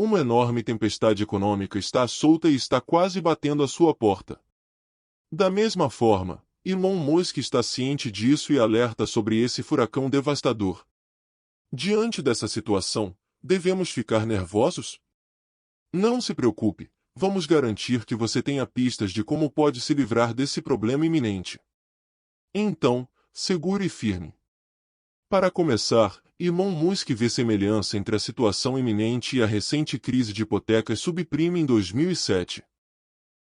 Uma enorme tempestade econômica está solta e está quase batendo à sua porta. Da mesma forma, Elon Musk está ciente disso e alerta sobre esse furacão devastador. Diante dessa situação, devemos ficar nervosos? Não se preocupe, vamos garantir que você tenha pistas de como pode se livrar desse problema iminente. Então, segure firme. Para começar, Elon Musk vê semelhança entre a situação iminente e a recente crise de hipotecas subprime em 2007.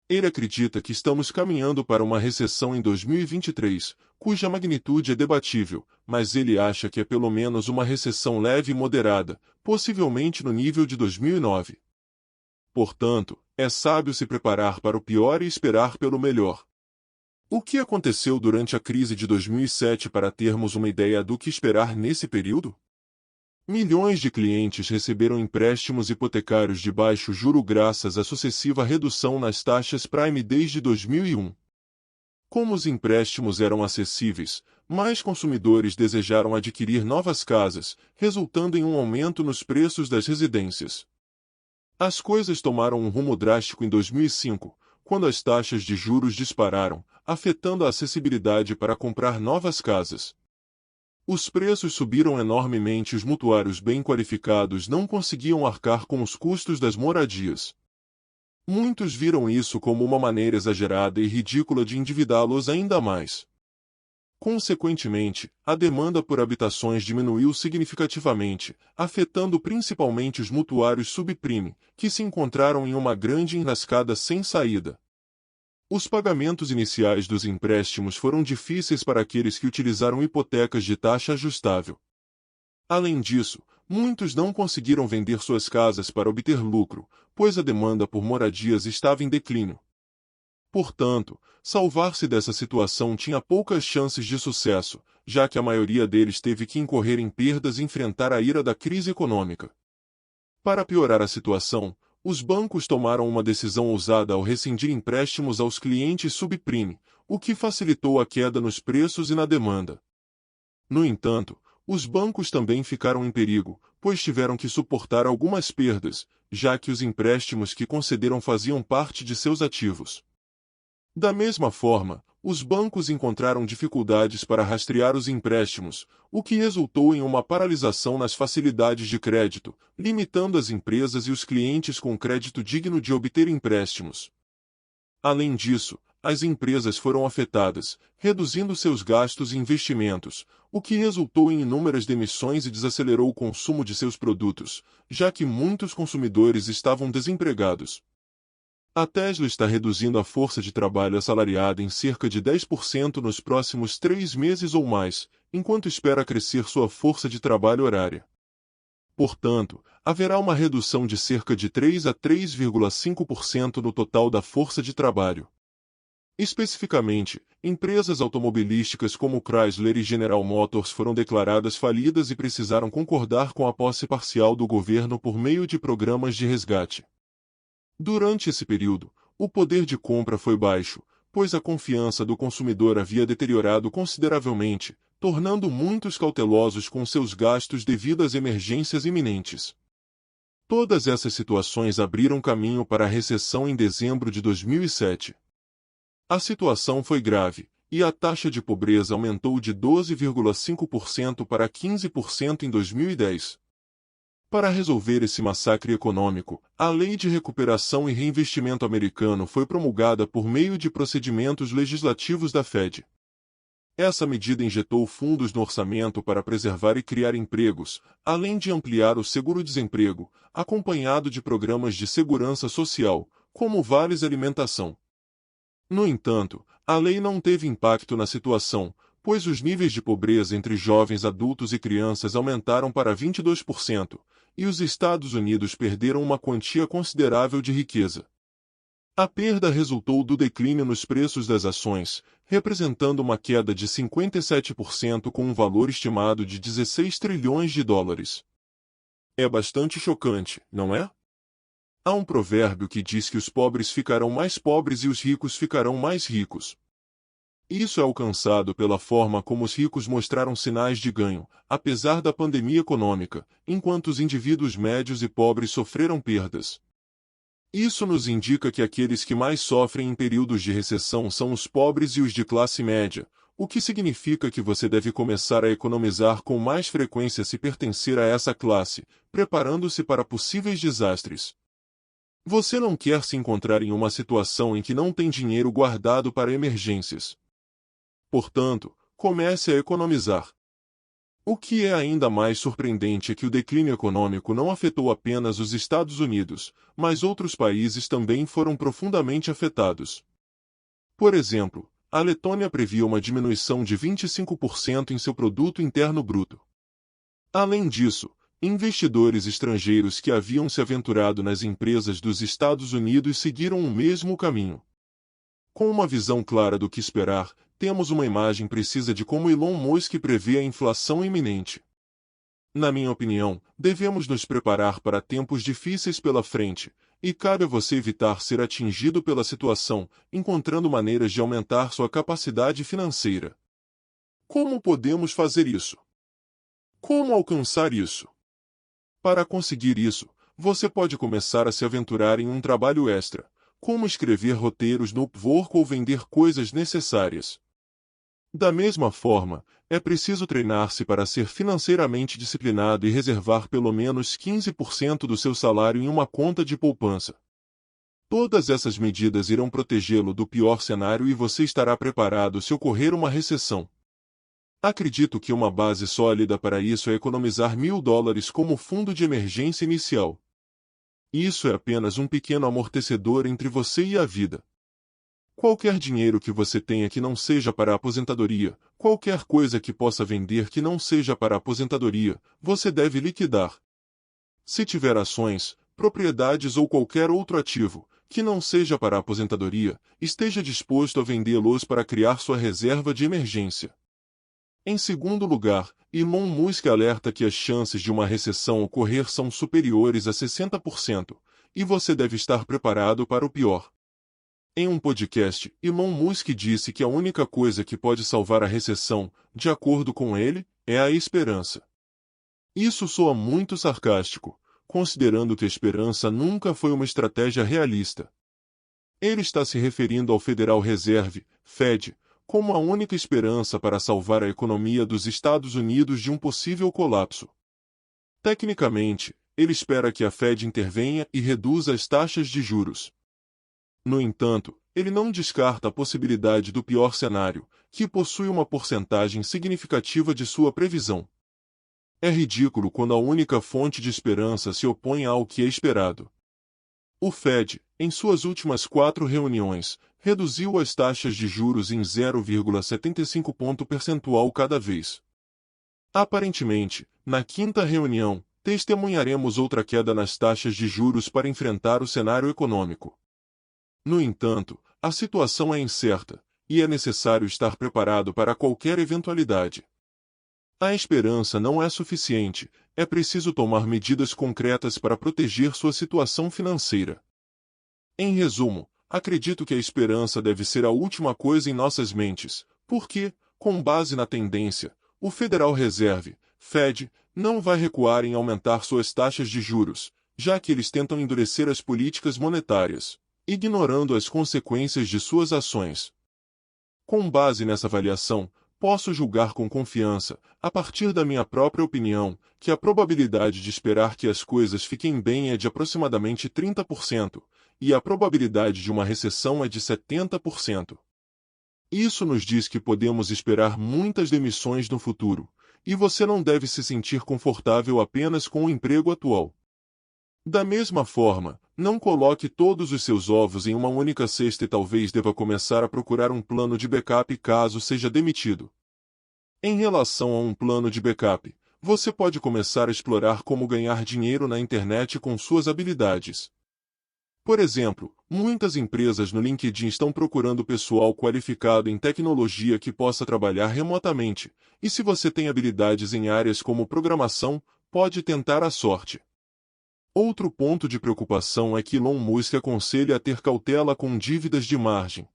Ele acredita que estamos caminhando para uma recessão em 2023, cuja magnitude é debatível, mas ele acha que é pelo menos uma recessão leve e moderada, possivelmente no nível de 2009. Portanto, é sábio se preparar para o pior e esperar pelo melhor. O que aconteceu durante a crise de 2007 para termos uma ideia do que esperar nesse período? Milhões de clientes receberam empréstimos hipotecários de baixo juro graças à sucessiva redução nas taxas prime desde 2001. Como os empréstimos eram acessíveis, mais consumidores desejaram adquirir novas casas, resultando em um aumento nos preços das residências. As coisas tomaram um rumo drástico em 2005, quando as taxas de juros dispararam, afetando a acessibilidade para comprar novas casas. Os preços subiram enormemente e os mutuários bem qualificados não conseguiam arcar com os custos das moradias. Muitos viram isso como uma maneira exagerada e ridícula de endividá-los ainda mais. Consequentemente, a demanda por habitações diminuiu significativamente, afetando principalmente os mutuários subprime, que se encontraram em uma grande enrascada sem saída. Os pagamentos iniciais dos empréstimos foram difíceis para aqueles que utilizaram hipotecas de taxa ajustável. Além disso, muitos não conseguiram vender suas casas para obter lucro, pois a demanda por moradias estava em declínio. Portanto, salvar-se dessa situação tinha poucas chances de sucesso, já que a maioria deles teve que incorrer em perdas e enfrentar a ira da crise econômica. Para piorar a situação, os bancos tomaram uma decisão ousada ao rescindir empréstimos aos clientes subprime, o que facilitou a queda nos preços e na demanda. No entanto, os bancos também ficaram em perigo, pois tiveram que suportar algumas perdas, já que os empréstimos que concederam faziam parte de seus ativos. Da mesma forma, os bancos encontraram dificuldades para rastrear os empréstimos, o que resultou em uma paralisação nas facilidades de crédito, limitando as empresas e os clientes com crédito digno de obter empréstimos. Além disso, as empresas foram afetadas, reduzindo seus gastos e investimentos, o que resultou em inúmeras demissões e desacelerou o consumo de seus produtos, já que muitos consumidores estavam desempregados. A Tesla está reduzindo a força de trabalho assalariada em cerca de 10% nos próximos 3 meses ou mais, enquanto espera crescer sua força de trabalho horária. Portanto, haverá uma redução de cerca de 3 a 3,5% no total da força de trabalho. Especificamente, empresas automobilísticas como Chrysler e General Motors foram declaradas falidas e precisaram concordar com a posse parcial do governo por meio de programas de resgate. Durante esse período, o poder de compra foi baixo, pois a confiança do consumidor havia deteriorado consideravelmente, tornando muitos cautelosos com seus gastos devido às emergências iminentes. Todas essas situações abriram caminho para a recessão em dezembro de 2007. A situação foi grave, e a taxa de pobreza aumentou de 12,5% para 15% em 2010. Para resolver esse massacre econômico, a Lei de Recuperação e Reinvestimento americano foi promulgada por meio de procedimentos legislativos da Fed. Essa medida injetou fundos no orçamento para preservar e criar empregos, além de ampliar o seguro-desemprego, acompanhado de programas de segurança social, como vales alimentação. No entanto, a lei não teve impacto na situação, pois os níveis de pobreza entre jovens adultos e crianças aumentaram para 22%, e os Estados Unidos perderam uma quantia considerável de riqueza. A perda resultou do declínio nos preços das ações, representando uma queda de 57% com um valor estimado de 16 trilhões de dólares. É bastante chocante, não é? Há um provérbio que diz que os pobres ficarão mais pobres e os ricos ficarão mais ricos. Isso é alcançado pela forma como os ricos mostraram sinais de ganho, apesar da pandemia econômica, enquanto os indivíduos médios e pobres sofreram perdas. Isso nos indica que aqueles que mais sofrem em períodos de recessão são os pobres e os de classe média, o que significa que você deve começar a economizar com mais frequência se pertencer a essa classe, preparando-se para possíveis desastres. Você não quer se encontrar em uma situação em que não tem dinheiro guardado para emergências. Portanto, comece a economizar. O que é ainda mais surpreendente é que o declínio econômico não afetou apenas os Estados Unidos, mas outros países também foram profundamente afetados. Por exemplo, a Letônia previa uma diminuição de 25% em seu produto interno bruto. Além disso, investidores estrangeiros que haviam se aventurado nas empresas dos Estados Unidos seguiram o mesmo caminho. Com uma visão clara do que esperar, temos uma imagem precisa de como Elon Musk prevê a inflação iminente. Na minha opinião, devemos nos preparar para tempos difíceis pela frente, e cabe a você evitar ser atingido pela situação, encontrando maneiras de aumentar sua capacidade financeira. Como podemos fazer isso? Como alcançar isso? Para conseguir isso, você pode começar a se aventurar em um trabalho extra, como escrever roteiros no Upwork ou vender coisas necessárias. Da mesma forma, é preciso treinar-se para ser financeiramente disciplinado e reservar pelo menos 15% do seu salário em uma conta de poupança. Todas essas medidas irão protegê-lo do pior cenário e você estará preparado se ocorrer uma recessão. Acredito que uma base sólida para isso é economizar $1.000 como fundo de emergência inicial. Isso é apenas um pequeno amortecedor entre você e a vida. Qualquer dinheiro que você tenha que não seja para a aposentadoria, qualquer coisa que possa vender que não seja para a aposentadoria, você deve liquidar. Se tiver ações, propriedades ou qualquer outro ativo, que não seja para a aposentadoria, esteja disposto a vendê-los para criar sua reserva de emergência. Em segundo lugar, Elon Musk alerta que as chances de uma recessão ocorrer são superiores a 60%, e você deve estar preparado para o pior. Em um podcast, Elon Musk disse que a única coisa que pode salvar a recessão, de acordo com ele, é a esperança. Isso soa muito sarcástico, considerando que a esperança nunca foi uma estratégia realista. Ele está se referindo ao Federal Reserve, Fed, como a única esperança para salvar a economia dos Estados Unidos de um possível colapso. Tecnicamente, ele espera que a Fed intervenha e reduza as taxas de juros. No entanto, ele não descarta a possibilidade do pior cenário, que possui uma porcentagem significativa de sua previsão. É ridículo quando a única fonte de esperança se opõe ao que é esperado. O Fed, em suas últimas 4 reuniões, reduziu as taxas de juros em 0,75 ponto percentual cada vez. Aparentemente, na quinta reunião, testemunharemos outra queda nas taxas de juros para enfrentar o cenário econômico. No entanto, a situação é incerta, e é necessário estar preparado para qualquer eventualidade. A esperança não é suficiente, é preciso tomar medidas concretas para proteger sua situação financeira. Em resumo, acredito que a esperança deve ser a última coisa em nossas mentes, porque, com base na tendência, o Federal Reserve, Fed, não vai recuar em aumentar suas taxas de juros, já que eles tentam endurecer as políticas monetárias, ignorando as consequências de suas ações. Com base nessa avaliação, posso julgar com confiança, a partir da minha própria opinião, que a probabilidade de esperar que as coisas fiquem bem é de aproximadamente 30%, e a probabilidade de uma recessão é de 70%. Isso nos diz que podemos esperar muitas demissões no futuro, e você não deve se sentir confortável apenas com o emprego atual. Da mesma forma, não coloque todos os seus ovos em uma única cesta e talvez deva começar a procurar um plano de backup caso seja demitido. Em relação a um plano de backup, você pode começar a explorar como ganhar dinheiro na internet com suas habilidades. Por exemplo, muitas empresas no LinkedIn estão procurando pessoal qualificado em tecnologia que possa trabalhar remotamente, e se você tem habilidades em áreas como programação, pode tentar a sorte. Outro ponto de preocupação é que Elon Musk aconselha a ter cautela com dívidas de margem.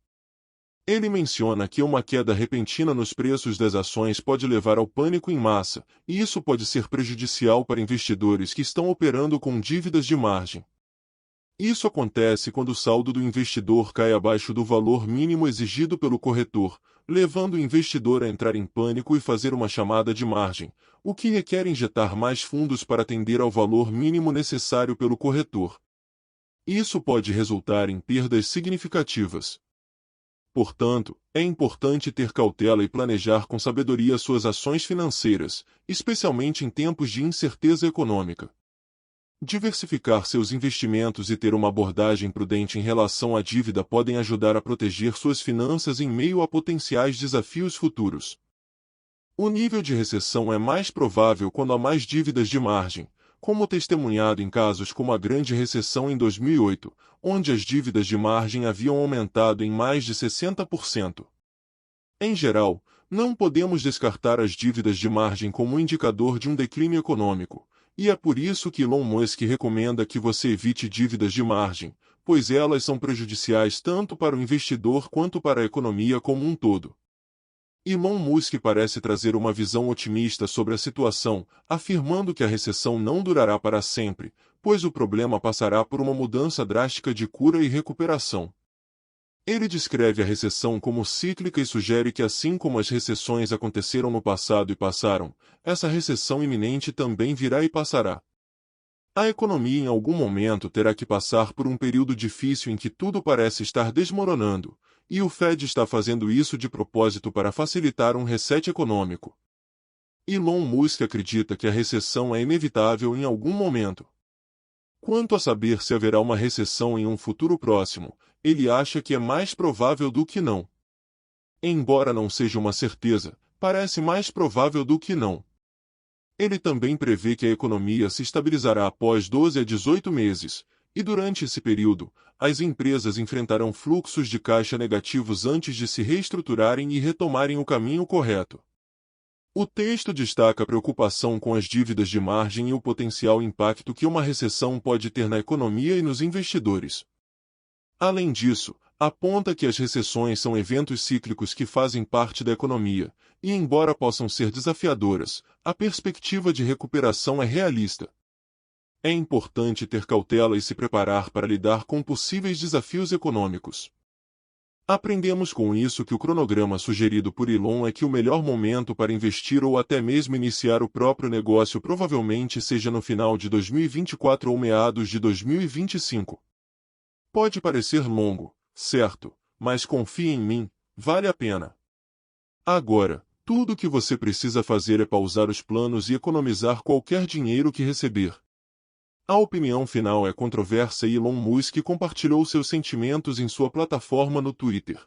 Ele menciona que uma queda repentina nos preços das ações pode levar ao pânico em massa, e isso pode ser prejudicial para investidores que estão operando com dívidas de margem. Isso acontece quando o saldo do investidor cai abaixo do valor mínimo exigido pelo corretor, levando o investidor a entrar em pânico e fazer uma chamada de margem, o que requer injetar mais fundos para atender ao valor mínimo necessário pelo corretor. Isso pode resultar em perdas significativas. Portanto, é importante ter cautela e planejar com sabedoria suas ações financeiras, especialmente em tempos de incerteza econômica. Diversificar seus investimentos e ter uma abordagem prudente em relação à dívida podem ajudar a proteger suas finanças em meio a potenciais desafios futuros. O nível de recessão é mais provável quando há mais dívidas de margem, como testemunhado em casos como a Grande Recessão em 2008, onde as dívidas de margem haviam aumentado em mais de 60%. Em geral, não podemos descartar as dívidas de margem como um indicador de um declínio econômico, e é por isso que Elon Musk recomenda que você evite dívidas de margem, pois elas são prejudiciais tanto para o investidor quanto para a economia como um todo. Elon Musk parece trazer uma visão otimista sobre a situação, afirmando que a recessão não durará para sempre, pois o problema passará por uma mudança drástica de cura e recuperação. Ele descreve a recessão como cíclica e sugere que, assim como as recessões aconteceram no passado e passaram, essa recessão iminente também virá e passará. A economia em algum momento terá que passar por um período difícil em que tudo parece estar desmoronando, e o Fed está fazendo isso de propósito para facilitar um reset econômico. Elon Musk acredita que a recessão é inevitável em algum momento. Quanto a saber se haverá uma recessão em um futuro próximo, ele acha que é mais provável do que não. Embora não seja uma certeza, parece mais provável do que não. Ele também prevê que a economia se estabilizará após 12 a 18 meses, e durante esse período, as empresas enfrentarão fluxos de caixa negativos antes de se reestruturarem e retomarem o caminho correto. O texto destaca a preocupação com as dívidas de margem e o potencial impacto que uma recessão pode ter na economia e nos investidores. Além disso, aponta que as recessões são eventos cíclicos que fazem parte da economia, e embora possam ser desafiadoras, a perspectiva de recuperação é realista. É importante ter cautela e se preparar para lidar com possíveis desafios econômicos. Aprendemos com isso que o cronograma sugerido por Elon é que o melhor momento para investir ou até mesmo iniciar o próprio negócio provavelmente seja no final de 2024 ou meados de 2025. Pode parecer longo, certo, mas confie em mim, vale a pena. Agora, tudo o que você precisa fazer é pausar os planos e economizar qualquer dinheiro que receber. A opinião final é controversa e Elon Musk compartilhou seus sentimentos em sua plataforma no Twitter.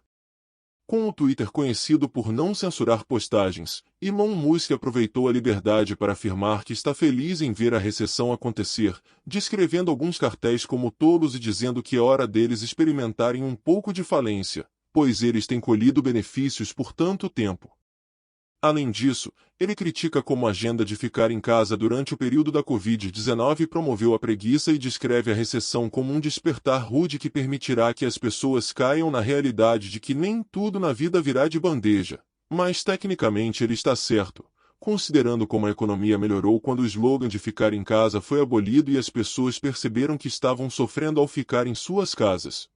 Com o Twitter conhecido por não censurar postagens, Elon Musk aproveitou a liberdade para afirmar que está feliz em ver a recessão acontecer, descrevendo alguns cartéis como tolos e dizendo que é hora deles experimentarem um pouco de falência, pois eles têm colhido benefícios por tanto tempo. Além disso, ele critica como a agenda de ficar em casa durante o período da Covid-19 promoveu a preguiça e descreve a recessão como um despertar rude que permitirá que as pessoas caiam na realidade de que nem tudo na vida virá de bandeja. Mas tecnicamente ele está certo, considerando como a economia melhorou quando o slogan de ficar em casa foi abolido e as pessoas perceberam que estavam sofrendo ao ficar em suas casas.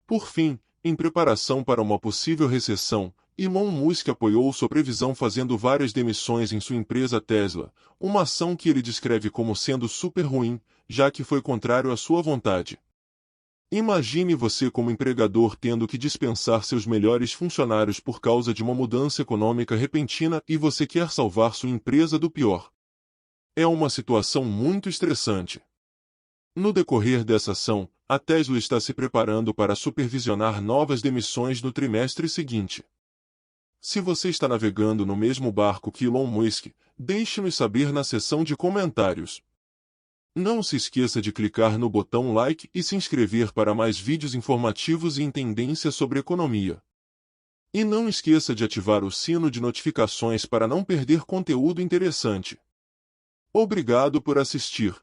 Por fim, em preparação para uma possível recessão, Elon Musk apoiou sua previsão fazendo várias demissões em sua empresa Tesla, uma ação que ele descreve como sendo super ruim, já que foi contrário à sua vontade. Imagine você como empregador tendo que dispensar seus melhores funcionários por causa de uma mudança econômica repentina e você quer salvar sua empresa do pior. É uma situação muito estressante. No decorrer dessa ação, a Tesla está se preparando para supervisionar novas demissões no trimestre seguinte. Se você está navegando no mesmo barco que Elon Musk, deixe-nos saber na seção de comentários. Não se esqueça de clicar no botão like e se inscrever para mais vídeos informativos e em tendências sobre economia. E não esqueça de ativar o sino de notificações para não perder conteúdo interessante. Obrigado por assistir.